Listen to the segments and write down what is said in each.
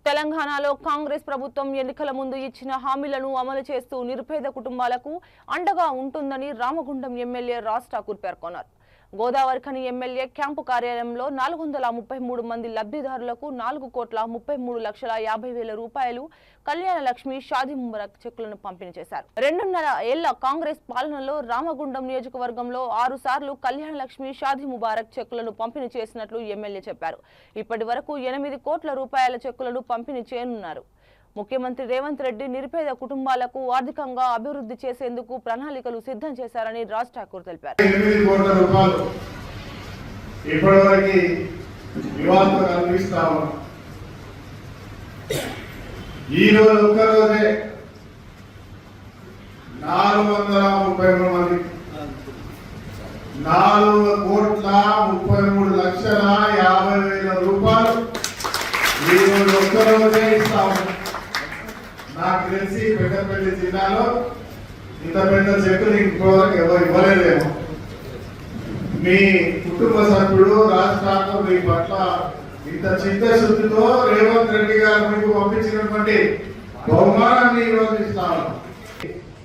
తెలంగాణలో కాంగ్రెస్ ప్రభుత్వం ఎన్నికల ముందు ఇచ్చిన హామీలను అమలు చేస్తూ నిరుపేద కుటుంబాలకు అండగా ఉంటుందని రామగుండం ఎమ్మెల్యే రాజ్ ఠాకూర్ పేర్కొన్నారు. గోదావరిఖని ఎమ్మెల్యే క్యాంపు కార్యాలయంలో 433 మంది లబ్ధిదారులకు 4,33,50,000 రూపాయలు కళ్యాణ లక్ష్మి షాదీ ముబారక్ చెక్కులను పంపిణీ చేశారు. 2.5 ఏళ్ల కాంగ్రెస్ పాలనలో రామగుండం నియోజకవర్గంలో 6 సార్లు కళ్యాణ లక్ష్మి షాదీ ముబారక్ చెక్కులను పంపిణీ చేసినట్లు ఎమ్మెల్యే చెప్పారు. ఇప్పటి వరకు 8 కోట్ల రూపాయల చెక్కులను పంపిణీ చేయనున్నారు. ముఖ్యమంత్రి రేవంత్ రెడ్డి నిరుపేద కుటుంబాలకు ఆర్థికంగా అభివృద్ధి చేసేందుకు ప్రణాళికలు సిద్ధం చేశారని రాజ్ ఠాకూర్ తెలిపారు. 8 కోట్ల రూపాయలు ఇప్పటివరకు వివాదం కల్పిస్తాము. ఈ రోజు ఒక్కరోజే 433 మంది 4,33,50,000 రూపాయలు ఈ రోజు ఒక్కరోజే ఇస్తాము. నాకు తెలిసి పెద్దపల్లి జిల్లాలో ఇంత పెద్ద చెక్కులు ఇంకోవరకు ఎవరు ఇవ్వలేదేమో. మీ కుటుంబ సభ్యుడు రాజ్ ఠాకూర్ మీ పట్ల ఇంత చిత్తశుద్ధితో రేవంత్ రెడ్డి గారు మీకు పంపించినటువంటి బహుమానాన్ని ఈరోజు ఇస్తాను.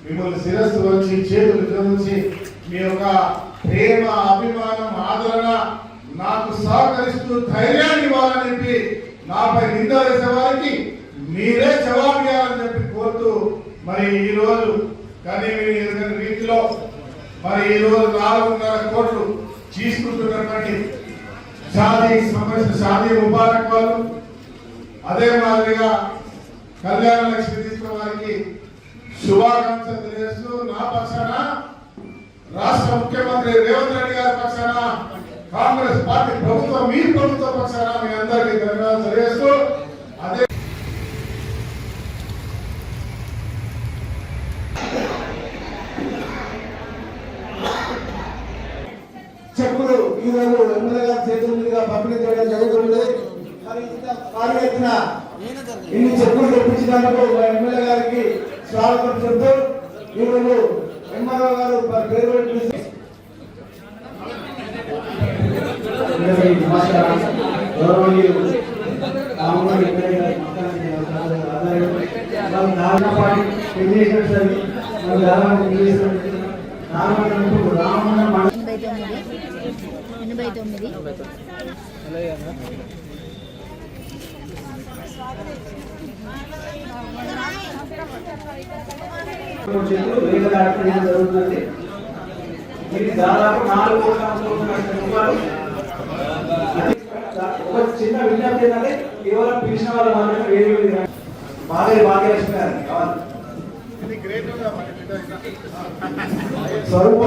మిమ్మల్ని శిరస్సు వచ్చి చేతులు జోడించి మీ యొక్క ప్రేమ, అభిమానం, ఆదరణ నాకు సహకరిస్తూ ధైర్యాన్ని ఇవ్వాలని చెప్పి నాపై నింద వేసే వారికి మీరే జవాబు ఇవ్వాలని చెప్పి కోరుతూ మరి ఈ రోజు కానీ రీతిలో మరి ఈ రోజు 4.5 కోట్లు తీసుకుంటున్నటువంటి షాదీ ముబారక్ వాళ్ళు అదే మాదిరిగా కళ్యాణ లక్ష్మి తీసుకున్న వారికి శుభాకాంక్షలు తెలియజేస్తూ నా పక్షాన రాష్ట్ర ముఖ్యమంత్రి రేవంత్ రెడ్డి గారి పక్షాన కాంగ్రెస్ పార్టీ ప్రభుత్వం మీ ప్రభుత్వ పక్షాన మీ అందరికీ ధన్యవాదాలు తెలియజేస్తూ అదే చెక్కులు ఈరోజు ఎమ్మెల్యే గారి చేతుల మీదుగా పంపిణీ చేయడం జరుగుతుంది. మరి ఇంత భారీ ఎత్తున ఇన్ని చెక్కులు తెప్పించినందుకు ఎమ్మెల్యే గారికి స్వాగతం చెప్తూ ఈరోజు ఎంఆర్ఓ గారు పేరు జరుగుతుంది. ఇది దాదాపు 4 కోట్ల రూపాయలు. ఒక చిన్న విజ్ఞప్తి ఏంటంటే కేవలం పిలిచిన వాళ్ళు మాత్రమే వేరు భాగ్యలక్ష్మి గారు కావాలి. స్వరూప